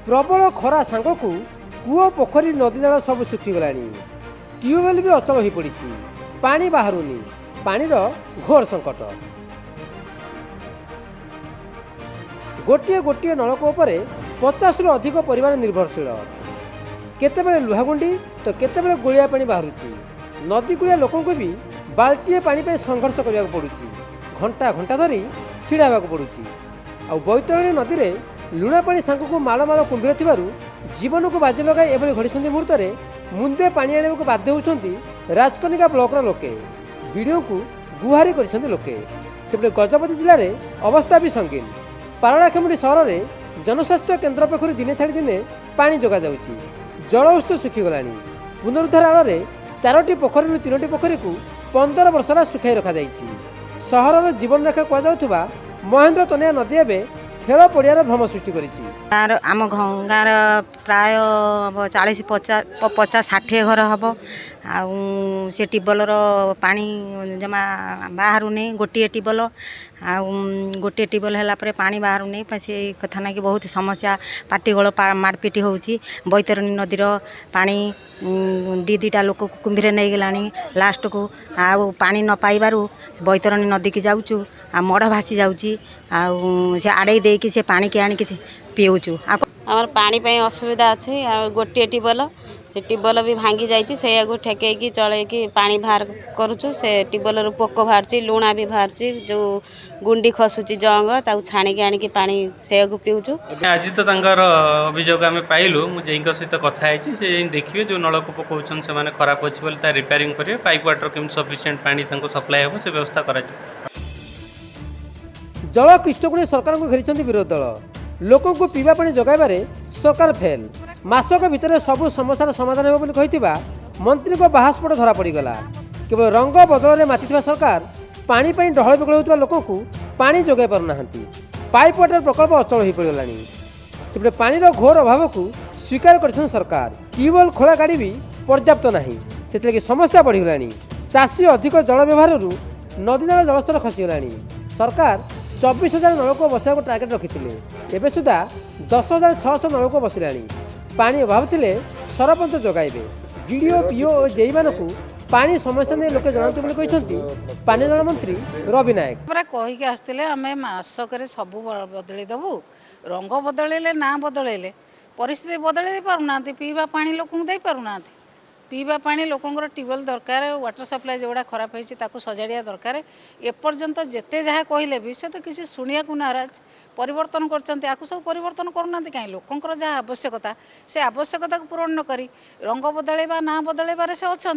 प्रबल खरा सांगक कूओ पोखरी नदीनाल सब सुखीगला ट्यूबवेल भी अचल हो पड़ी पानी बाहरुनी पानीर घोर संकट गोटे गोटे नलकूप पर 50 रु अधिक परिवार निर्भरशील केतेबेले लुहागुंडी तो केतेबेले गोलिया पानी बाहरुची नदीकूलिया लोकों भी बाल्टीए पानी पे संघर्ष करने पड़ुची घंटा घंटा धरी छिड़ा पड़ुची आ बैतरणी नदी में लुणा पानी सांगक माल माल कुंभीर थिबारु जीवन को बाजी लगाई एभली घड़ी मुहूर्त में मुंदे पानी आने को बाध्य होती राजकनिका ब्लॉकर लोके वीडियो को गुहारी कर लोके सेपटे गजपति जिले में अवस्था भी संगीन पारଳାଖେମୁଣ୍ଡି सहर में जनस्वास्थ्य केन्द्र पाखु दिने छाड़ी दिने पानी जोगा जाउची जल उत्स सुखीगलानी पुनरुद्धार आड़ में 4टी पोखरी 3टी पोखरी को 15 वर्ष सुखाई रखा सहर जीवन रेखा कहुवा महेन्द्र तनिया नदी एवं खेल पड़ियार भ्रम सृष्टि करिछि। आम गाँव प्राय 40-50-60 घर हम से ट्यूबवेलर पानी जमा बाहर नहीं गोटे ट्यूबवेल गोटे ट्यूबवेल है पानी बाहर नहीं से कथा ना कि बहुत समस्या पाटीगोल मारपिट हो बैतरणी नदीर पानी दीटा लोक कुंभीर नहीं गला लास्ट को पानी न पाइबारू बैतरणी नदी की जाऊँ मड़ भासी जाऊँगी से आड़े देकी से पानी के आनिक पीऊचु आम पानी असुविधा अच्छी गोटे ट्यूबवेल से ट्यूबवेल भी भांगी जाइए से ठेकई चलैकी पानी बाहर करुचु से ट्यूबवेल पोक बाहर लुणा भी बाहर जो गुंडी खसुची जंग छाणिकी आनिकी पानी से पीऊचु। आज तो अभियोग आम पाइलु मुझे सहित कथा से देखिए जो नलकूप कहते से खराब अच्छी बोले रिपेयरिंग करेंगे पाइप वाटर केमी सफिशिएंट पानी सप्लाई हम से व्यवस्था कर जल कृष्णकुणी सरकार को घेरी विरोधी दल लोकों को पीवा पानी जगाइबारे सरकार फेल मासक भितर सबु समस्यार समाधान हो मंत्री को बाहास्पट धरा पड़गला केवल रंग बदल में माति सरकार पानी डहल बिकल होता लोक पानी जोगाई पारना पाइप वाटर प्रकल्प अचल हो पड़गला सेपटे पानीर घोर अभाव को स्वीकार कर सरकार ट्यूबवेल खोला गाड़ी भी पर्याप्त नहीं से समस्या बढ़ीगला चाषी अधिक जल व्यवहार नदीनाल जलस्तर खसीगला सरकार 24,000 नलकूप बसाक टार्गेट रखी एवं सुधा 10,600 नलकूप बसला पानी अभाव थिले सरपंच जगाइबे डीडीओ पीओ और जेई मानकु पानी समस्या नहीं लोके जनातु बोली कहछंती पानी जल मंत्री रवि नायक पूरा कहिके आस्तिले आमे मासकरे सब बदली देबु रंग बदलेले ना बदलेले परिस्थिति बदले दे पारुनांती पीवा पानी लोकन दे पारुनांती पीवा पानी लोकंर ट्यूबवेल दरकार वाटर सप्लाई जोड़ा खराब होती सजाड़िया दरकार एपर्यंत जिते जहाँ कहले भी से तो किसी शुणा को नाराज परिवर्तन कर सब परिवर्तन करूना कहीं लोकंर जहाँ आवश्यकता से आवश्यकता को पूरण न करी रंग बदलैबा ना बदलैबार से अच्छा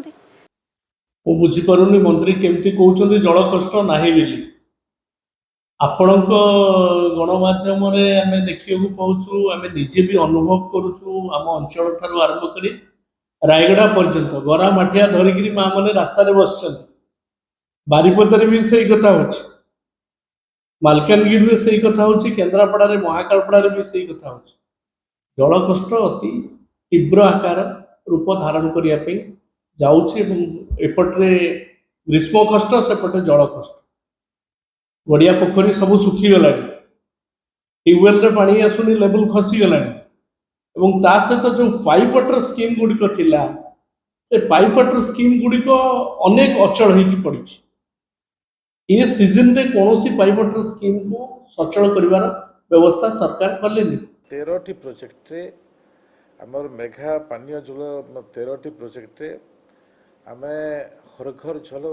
बुझीपारुनि मंत्री केमती कहते जल कष्ट नाही बोली आपणक गणमाध्यम आम देखा पाऊँ आम निजे भी अनुभव करुचु आम अंचल ठार आरंभ करी रायगड़ा पर्यंत गरा मटिया धरिकी माँ मैंने रास्ता बस बारिपदारे भी सही कथा हो मालकानगिरी से कथा हो केन्द्रापड़ा महाकालपड़ा भी सही कथा हो जल कष्ट अति तीव्र आकार रूप धारण करने जापटे ग्रीष्म कष्ट सेपटे जल कष्ट गड़िया पोखरी सब सुखीगला ट्यूबवेल पानी आसुनी लेवल खसीगला एवं ता सहित जो पाइप वाटर स्कीम गुड़िक थिला से पाइप वाटर स्कीम गुड़िक अनेक अचल होगी पड़ी ये सीजन रे कौन सी पाइप वाटर स्कीम को सचल करिवार व्यवस्था सरकार कलेनी 13टी प्रोजेक्ट रे हमर मेघा पानीय जल 13टी प्रोजेक्ट रे आमे हर घर जल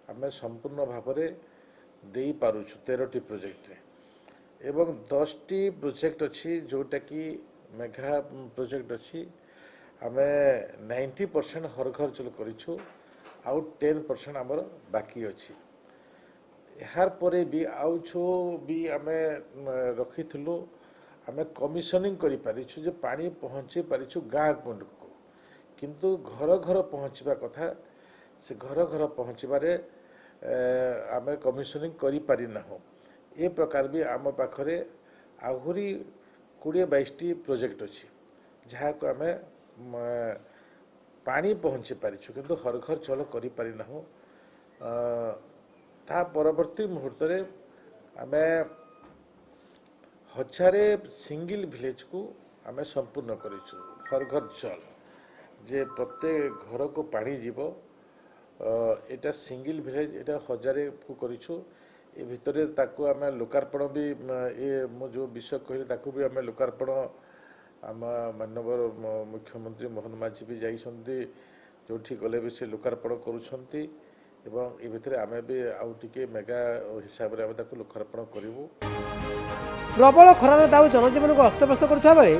आमे संपूर्ण भाव में दे पारुछु 13टी प्रोजेक्ट रे एवं 10टी प्रोजेक्ट अच्छी जोटा कि मेघा प्रोजेक्ट अच्छी आम 90% हर घर जल करूँ आउ 10% आमर बाकी अच्छी यार परे भी आउ जो भी आम रखी आम कमिशनिंग करि पारिछु जे पानी पहुँचे पारिछु गाँ गुंड को किंतु घर घर पहुँचवा कथा से घर घर पहुँचबारे आम कमिशनिंग करि पारि नाहु ए प्रकार भी आम पाखरे आहुरी 20-22टी प्रोजेक्ट अच्छी जहाँ को आम पानी पहुँची पारिछु किंतु हर घर जल करि पारि नाहु ता परवर्ती मुहूर्त आम 1000 सिंगल विलेज को ଆମେ ସମ୍ପୂର୍ଣ୍ଣ କରିଛୁ। ହର ଘର ଜଳ ଯେ ପ୍ରତ୍ୟେକ ଘରକୁ ପାଣି ଯିବ, ଏଇଟା ସିଙ୍ଗିଲ ଭିଲେଜ, ଏଇଟା 1000 କରିଛୁ। ଏ ଭିତରେ ତାକୁ ଆମେ ଲୋକାର୍ପଣ ବି ମୁଁ ଯେଉଁ ବିଷୟ କହିଲି ତାକୁ ବି ଆମେ ଲୋକାର୍ପଣ ଆମ ମାନ୍ୟବର ମୁଖ୍ୟମନ୍ତ୍ରୀ ମୋହନ ମାଝୀ ବି ଯାଇଛନ୍ତି, ଯେଉଁଠି ଗଲେ ବି ସେ ଲୋକାର୍ପଣ କରୁଛନ୍ତି ଏବଂ ଏ ଭିତରେ ଆମେ ବି ଆଉ ଟିକେ ମେଗା ହିସାବରେ ଆମେ ତାକୁ ଲୋକାର୍ପଣ କରିବୁ। ପ୍ରବଳ ଖରାର ଦାଉ ଜନଜୀବନକୁ ଅସ୍ତବ୍ୟସ୍ତ କରୁଥିବା ବେଳେ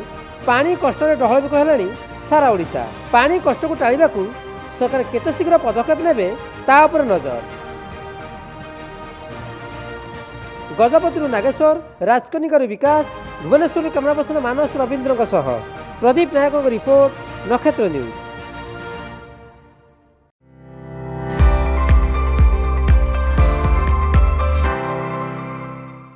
ପାଣି କଷ୍ଟରେ ଡହଳ ବିକଳ ହେଲାଣି ସାରା ଓଡ଼ିଶା। ପାଣି କଷ୍ଟକୁ ଟାଳିବାକୁ ସରକାର କେତେ ଶୀଘ୍ର ପଦକ୍ଷେପ ନେବେ ତା ଉପରେ ନଜର। ଗଜପତିରୁ ନାଗେଶ୍ୱର, ରାଜକନିକାରୁ ବିକାଶ, ଭୁବନେଶ୍ୱରରୁ କ୍ୟାମେରା ପର୍ସନ ମାନସ ରବୀନ୍ଦ୍ରଙ୍କ ସହ ପ୍ରଦୀପ ନାୟକଙ୍କ ରିପୋର୍ଟ, ନକ୍ଷତ୍ର ନ୍ୟୁଜ୍।